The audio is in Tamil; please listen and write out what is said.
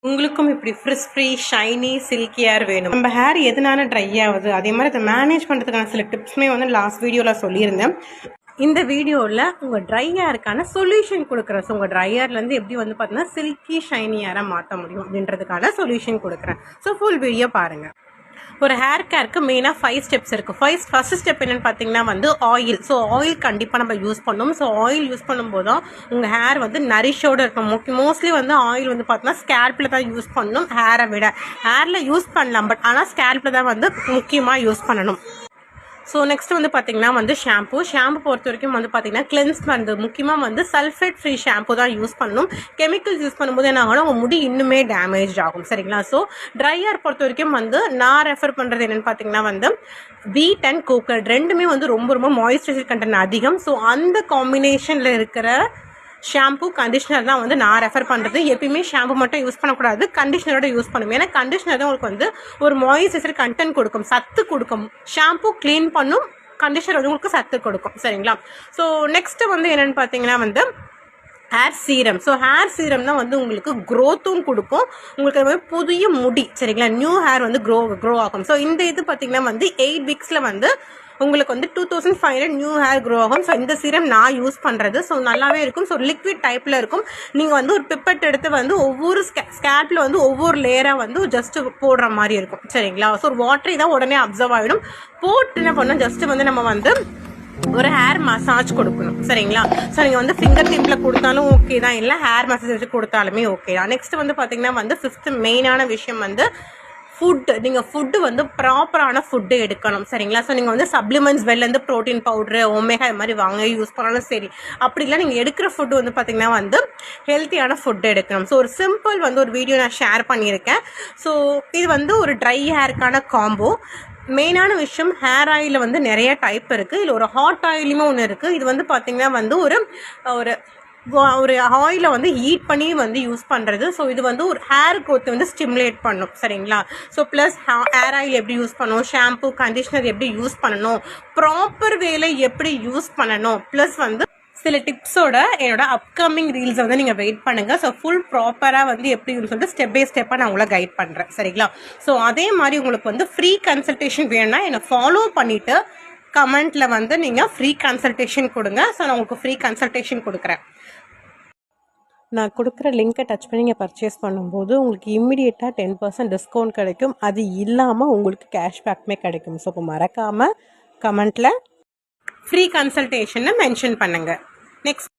உங்களுக்கும் இப்படி frizz free shiny silky hair வேணும். நம்ம ஹேர் எதனால ட்ரை ஆகுது, அதே மாதிரி அதை மேனேஜ் பண்ணுறதுக்கான சில டிப்ஸுமே வந்து லாஸ்ட் வீடியோவில் சொல்லியிருந்தேன். இந்த வீடியோவில் உங்கள் ட்ரை ஹேருக்கான சொல்யூஷன் கொடுக்குறேன். ஸோ உங்கள் ட்ரை ஹேர்லேருந்து எப்படி வந்து பார்த்தீங்கன்னா சில்கி ஷைனி ஹேராக மாற்ற முடியும் அப்படின்றதுக்கான சொல்யூஷன் கொடுக்குறேன். ஸோ ஃபுல் வீடியோ பாருங்கள். ஒரு ஹேர் கேருக்கு மெயினாக 5 ஸ்டெப்ஸ் இருக்குது. ஃபர்ஸ்ட் ஸ்டெப் என்னென்னு பார்த்தீங்கன்னா வந்து ஆயில். ஸோ ஆயில் கண்டிப்பாக நம்ம யூஸ் பண்ணணும். ஸோ ஆயில் யூஸ் பண்ணும்போது தான் உங்கள் ஹேர் வந்து நரிஷோடு இருக்கும். மோஸ்ட்லி வந்து ஆயில் வந்து பார்த்தீங்கன்னா ஸ்கேல்பில் தான் யூஸ் பண்ணணும். ஹேரை விட ஹேரில் யூஸ் பண்ணலாம், பட் ஆனால் ஸ்கேல்பில் தான் வந்து முக்கியமாக யூஸ் பண்ணணும். ஸோ நெக்ஸ்ட் வந்து பார்த்திங்கன்னா வந்து ஷாம்பு பொறுத்த வரைக்கும் வந்து பார்த்திங்கன்னா கிளென்ஸ் பண்ணுறது முக்கியமாக வந்து சல்ஃபேட் ஃப்ரீ ஷாம்பு தான் யூஸ் பண்ணணும். கெமிக்கல்ஸ் யூஸ் பண்ணும்போது என்ன ஆகணும், உங்கள் முடி இன்னுமே டேமேஜ் ஆகும். சரிங்களா? ஸோ ட்ரை ஹேர் பொறுத்த வரைக்கும் வந்து நான் ரெஃபர் பண்ணுறது என்னென்னு பார்த்தீங்கன்னா வந்து வீட் அண்ட் கோகனட் ரெண்டுமே வந்து ரொம்ப மாய்ஸ்சரைசர் கண்டென்ட் அதிகம். ஸோ அந்த காம்பினேஷனில் இருக்கிற ஷாம்பு கண்டிஷனர் தான் வந்து நான் ரெஃபர் பண்ணுறது. எப்பயுமே ஷாம்பு மட்டும் யூஸ் பண்ணக்கூடாது, கண்டிஷனரோட யூஸ் பண்ணும். ஏன்னா கண்டிஷனர் தான் உங்களுக்கு வந்து ஒரு மாய்ஸ்சரைசர் கண்டென்ட் கொடுக்கும், சத்து கொடுக்கும். ஷாம்பு க்ளீன் பண்ணும், கண்டிஷனர் வந்து உங்களுக்கு சத்து கொடுக்கும். சரிங்களா? ஸோ நெக்ஸ்ட்டு வந்து என்னென்னு பார்த்தீங்கன்னா வந்து hair serum. So hair serum தான் வந்து உங்களுக்கு க்ரோத்தும் கொடுக்கும், உங்களுக்கு அது மாதிரி புதிய முடி. சரிங்களா? நியூ ஹேர் வந்து க்ரோ ஆகும். ஸோ இந்த இது பார்த்தீங்கன்னா வந்து 8 வீக்ஸில் வந்து உங்களுக்கு வந்து 2500 நியூ ஹேர் க்ரோ ஆகும். ஸோ இந்த சீரம் நான் யூஸ் பண்ணுறது. ஸோ நல்லாவே இருக்கும். ஸோ லிக்விட் டைப்பில் இருக்கும். நீங்கள் வந்து ஒரு பிப்பட் எடுத்து வந்து ஒவ்வொரு ஸ்கேல்பில் வந்து ஒவ்வொரு லேயராக வந்து ஜஸ்ட்டு போடுற மாதிரி இருக்கும். சரிங்களா? ஸோ ஒரு வாட்டரி தான் உடனே அப்சர்வ் ஆகிடும். போட்டு என்ன பண்ணணும், ஜஸ்ட்டு வந்து நம்ம வந்து ஒரு ஹேர் மசாஜ் கொடுக்கணும். சரிங்களா? ஸோ நீங்கள் வந்து ஃபிங்கர் டிப்பில் கொடுத்தாலும் ஓகே தான், இல்லை ஹேர் மசாஜ் கொடுத்தாலுமே ஓகே தான். நெக்ஸ்ட் வந்து பார்த்தீங்கன்னா வந்து 5th மெயினான விஷயம் வந்து ஃபுட்டு. நீங்கள் ஃபுட்டு வந்து ப்ராப்பரான ஃபுட்டு எடுக்கணும். சரிங்களா? ஸோ நீங்கள் வந்து சப்ளிமெண்ட்ஸ் வெளிலேருந்து ப்ரோட்டீன் பவுட்ரு ஒமேகா இது மாதிரி வாங்க யூஸ் பண்ணாலும் சரி, அப்படி இல்லை நீங்கள் எடுக்கிற ஃபுட்டு வந்து பார்த்திங்கன்னா வந்து ஹெல்த்தியான ஃபுட்டு எடுக்கணும். ஸோ ஒரு சிம்பிள் வந்து ஒரு வீடியோ நான் ஷேர் பண்ணியிருக்கேன். ஸோ இது வந்து ஒரு ட்ரை ஹேருக்கான காம்போ. மெயினான விஷயம், ஹேர் ஆயிலில் வந்து நிறைய டைப் இருக்குது. இதில் ஒரு ஹாட் ஆயிலுமே ஒன்று இருக்குது. இது வந்து பார்த்திங்கன்னா வந்து ஒரு ஆயிலை வந்து ஹீட் பண்ணி வந்து யூஸ் பண்ணுறது. ஸோ இது வந்து ஒரு ஹேர் க்ரோத்தை வந்து ஸ்டிமுலேட் பண்ணும். சரிங்களா? ஸோ ப்ளஸ் ஹேர் ஆயில் எப்படி யூஸ் பண்ணணும், ஷாம்பு கண்டிஷனர் எப்படி யூஸ் பண்ணணும், ப்ராப்பர் வேலை எப்படி யூஸ் பண்ணணும், ப்ளஸ் வந்து சில டிப்ஸோட என்னோட அப்கமிங் ரீல்ஸை வந்து நீங்கள் வெயிட் பண்ணுங்கள். ஸோ ஃபுல் ப்ராப்பராக வந்து எப்படின்னு சொல்லிட்டு ஸ்டெப் பை ஸ்டெப்பாக நான் உங்களை கைட் பண்ணுறேன். சரிங்களா? ஸோ அதே மாதிரி உங்களுக்கு வந்து ஃப்ரீ கன்சல்டேஷன் வேணும்னா என்னை ஃபாலோ பண்ணிவிட்டு கமெண்ட்டில் வந்து நீங்கள் ஃப்ரீ கன்சல்டேஷன் கொடுங்க. ஸோ நான் உங்களுக்கு ஃப்ரீ கன்சல்டேஷன் கொடுக்குறேன். நான் கொடுக்குற லிங்க்கை டச் பண்ணி நீங்கள் பர்ச்சேஸ் பண்ணும்போது உங்களுக்கு இம்மிடியேட்டாக 10% டிஸ்கவுண்ட் கிடைக்கும். அது இல்லாமல் உங்களுக்கு கேஷ்பேக்குமே கிடைக்கும். ஸோ இப்போ மறக்காமல் கமெண்ட்டில் ஃப்ரீ கன்சல்டேஷனை மென்ஷன் பண்ணுங்கள். நெக்ஸ்ட்